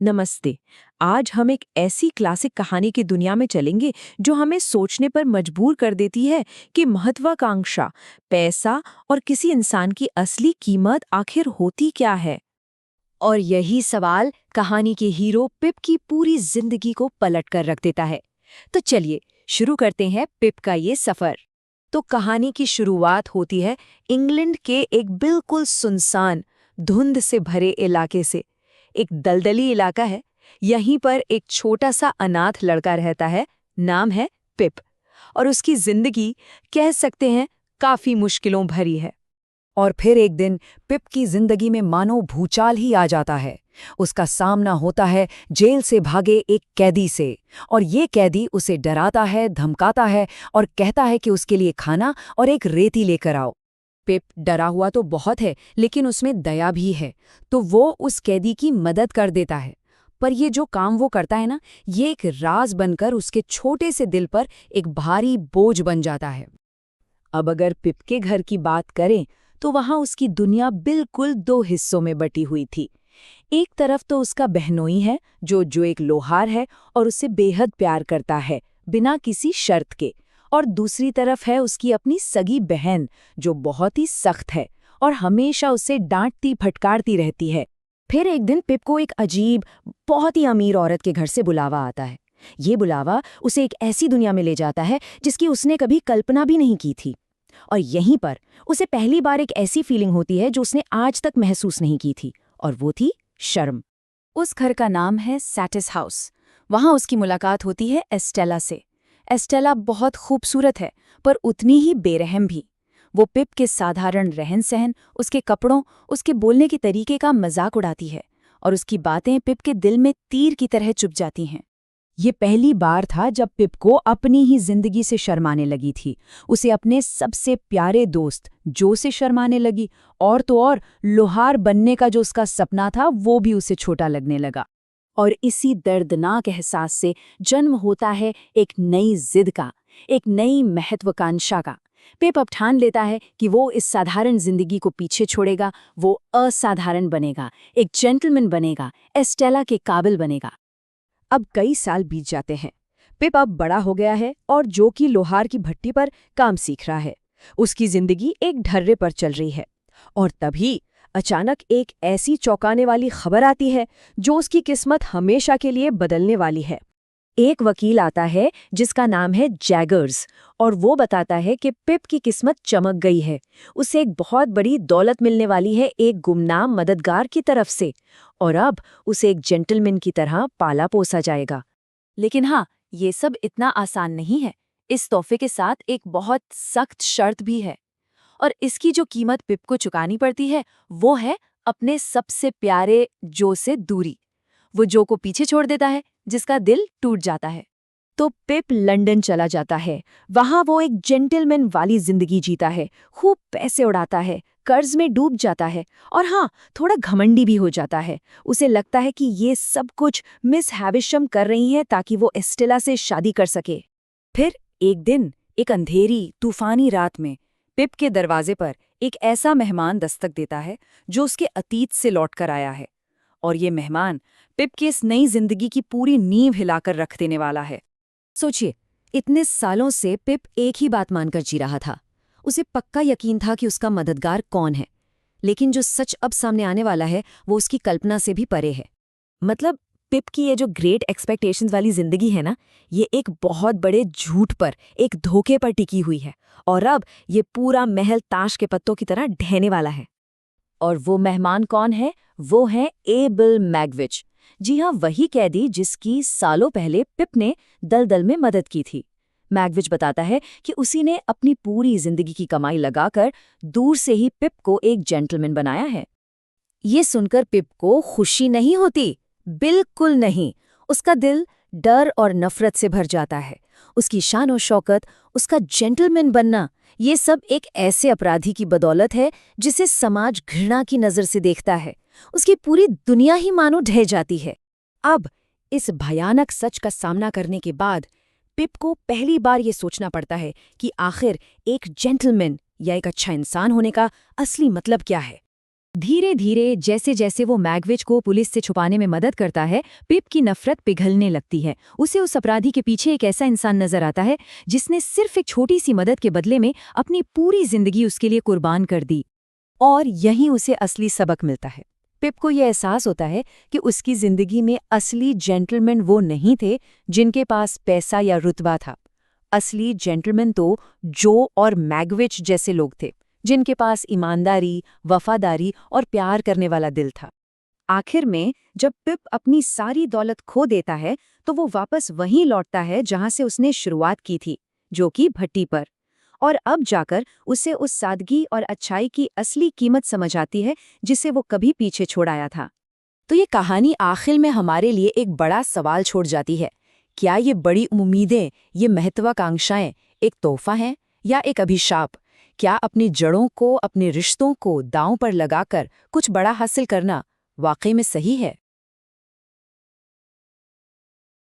नमस्ते। आज हम एक ऐसी क्लासिक कहानी की दुनिया में चलेंगे जो हमें सोचने पर मजबूर कर देती है कि महत्वाकांक्षा, पैसा और किसी इंसान की असली कीमत आखिर होती क्या है। और यही सवाल कहानी के हीरो पिप की पूरी जिंदगी को पलट कर रख देता है। तो चलिए शुरू करते हैं पिप का ये सफर। तो कहानी की शुरुआत होती है इंग्लैंड के एक बिल्कुल सुनसान, धुंध से भरे इलाके से। एक दलदली इलाका है। यहीं पर एक छोटा सा अनाथ लड़का रहता है। नाम है पिप। और उसकी जिंदगी कह सकते हैं काफी मुश्किलों भरी है। और फिर एक दिन पिप की जिंदगी में मानो भूचाल ही आ जाता है। उसका सामना होता है जेल से भागे एक कैदी से। और ये कैदी उसे डराता है, धमकाता है और कहता है कि उसके लिए खाना और एक रेती लेकर आओ। पिप डरा हुआ तो बहुत है, लेकिन उसमें दया भी है। तो वो उस कैदी की मदद कर देता है। पर ये जो काम वो करता है ना, ये एक राज बनकर उसके छोटे से दिल पर एक भारी बोझ बन जाता है। अब अगर पिप के घर की बात करें तो वहां उसकी दुनिया बिल्कुल दो हिस्सों में बटी हुई थी। एक तरफ तो उसका बहनोई है जो एक लोहार है और उसे बेहद प्यार करता है, बिना किसी शर्त के। और दूसरी तरफ है उसकी अपनी सगी बहन, जो बहुत ही सख्त है और हमेशा उसे डांटती फटकारती रहती है। फिर एक दिन पिप को एक अजीब, बहुत ही अमीर औरत के घर से बुलावा आता है। ये बुलावा उसे एक ऐसी दुनिया में ले जाता है जिसकी उसने कभी कल्पना भी नहीं की थी। और यहीं पर उसे पहली बार एक ऐसी फीलिंग होती है जो उसने आज तक महसूस नहीं की थी, और वो थी शर्म। उस घर का नाम है सैटिस हाउस। वहां उसकी मुलाकात होती है एस्टेला से। एस्टेला बहुत खूबसूरत है, पर उतनी ही बेरहम भी। वो पिप के साधारण रहन सहन, उसके कपड़ों, उसके बोलने के तरीके का मजाक उड़ाती है। और उसकी बातें पिप के दिल में तीर की तरह चुभ जाती हैं। ये पहली बार था जब पिप को अपनी ही जिंदगी से शर्माने लगी थी। उसे अपने सबसे प्यारे दोस्त जो से शर्माने लगी, और तो और लोहार बनने का जो उसका सपना था वो भी उसे छोटा लगने लगा। और इसी दर्दनाक एहसास से जन्म होता है एक नई जिद का, एक नई महत्वाकांक्षा का। पिप अब ठान लेता है कि वो इस साधारण जिंदगी को पीछे छोड़ेगा। वो असाधारण बनेगा, एक जेंटलमैन बनेगा, एस्टेला के काबिल बनेगा। अब कई साल बीत जाते हैं। पिप अब बड़ा हो गया है और जो कि लोहार की भट्टी पर काम सीख रहा है। उसकी जिंदगी एक ढर्रे पर चल रही है। और तभी अचानक एक ऐसी चौंकाने वाली खबर आती है जो उसकी किस्मत हमेशा के लिए बदलने वाली है। एक वकील आता है जिसका नाम है जैगर्स, और वो बताता है कि पिप की किस्मत चमक गई है। उसे एक बहुत बड़ी दौलत मिलने वाली है एक गुमनाम मददगार की तरफ से, और अब उसे एक जेंटलमैन की तरह पाला पोसा जाएगा। लेकिन हाँ, ये सब इतना आसान नहीं है। इस तोहफे के साथ एक बहुत सख्त शर्त भी है। और इसकी जो कीमत पिप को चुकानी पड़ती है वो है अपने सबसे प्यारे जो से दूरी। वो जो को पीछे छोड़ देता है, जिसका दिल टूट जाता है। तो पिप लंदन चला जाता है। वहां वो एक जेंटलमैन वाली जिंदगी जीता है, खूब पैसे उड़ाता है, कर्ज में डूब जाता है, और हाँ, थोड़ा घमंडी भी हो जाता है। उसे लगता है कि ये सब कुछ मिस हैविशम कर रही है ताकि वो एस्टेला से शादी कर सके। फिर एक दिन, एक अंधेरी तूफानी रात में पिप के दरवाजे पर एक ऐसा मेहमान दस्तक देता है जो उसके अतीत से लौट कर आया है। और ये मेहमान पिप की इस नई जिंदगी की पूरी नींव हिलाकर रख देने वाला है। सोचिए, इतने सालों से पिप एक ही बात मानकर जी रहा था। उसे पक्का यकीन था कि उसका मददगार कौन है। लेकिन जो सच अब सामने आने वाला है वो उसकी कल्पना से भी परे है। मतलब पिप की ये जो ग्रेट एक्सपेक्टेशंस वाली जिंदगी है ना, ये एक बहुत बड़े झूठ पर, एक धोखे पर टिकी हुई है। और अब ये पूरा महल ताश के पत्तों की तरह ढहने वाला है। और वो मेहमान कौन है? वो है एबल मैग्विच। जी हाँ, वही कैदी जिसकी सालों पहले पिप ने दलदल में मदद की थी। मैग्विच बताता है कि उसी ने अपनी पूरी जिंदगी की कमाई लगाकर दूर से ही पिप को एक जेंटलमैन बनाया है। ये सुनकर पिप को खुशी नहीं होती, बिल्कुल नहीं। उसका दिल डर और नफरत से भर जाता है। उसकी शान और शौकत, उसका जेंटलमैन बनना, ये सब एक ऐसे अपराधी की बदौलत है जिसे समाज घृणा की नजर से देखता है। उसकी पूरी दुनिया ही मानो ढह जाती है। अब इस भयानक सच का सामना करने के बाद पिप को पहली बार ये सोचना पड़ता है कि आखिर एक जेंटलमैन या एक अच्छा इंसान होने का असली मतलब क्या है। धीरे धीरे जैसे जैसे वो मैगविच को पुलिस से छुपाने में मदद करता है, पिप की नफरत पिघलने लगती है। उसे उस अपराधी के पीछे एक ऐसा इंसान नजर आता है जिसने सिर्फ एक छोटी सी मदद के बदले में अपनी पूरी जिंदगी उसके लिए कुर्बान कर दी। और यहीं उसे असली सबक मिलता है। पिप को यह एहसास होता है कि उसकी जिंदगी में असली जेंटलमैन वो नहीं थे जिनके पास पैसा या रुतबा था। असली जेंटलमैन तो जो और मैगविच जैसे लोग थे, जिनके पास ईमानदारी, वफादारी और प्यार करने वाला दिल था। आखिर में जब पिप अपनी सारी दौलत खो देता है तो वो वापस वहीं लौटता है जहां से उसने शुरुआत की थी, जो कि भट्टी पर। और अब जाकर उसे उस सादगी और अच्छाई की असली कीमत समझ आती है जिसे वो कभी पीछे छोड़ आया था। तो ये कहानी आखिर में हमारे लिए एक बड़ा सवाल छोड़ जाती है। क्या ये बड़ी उम्मीदें, ये महत्वाकांक्षाएं एक तोहफा हैं या एक अभिशाप? क्या अपनी जड़ों को, अपने रिश्तों को दांव पर लगाकर कुछ बड़ा हासिल करना वाकई में सही है?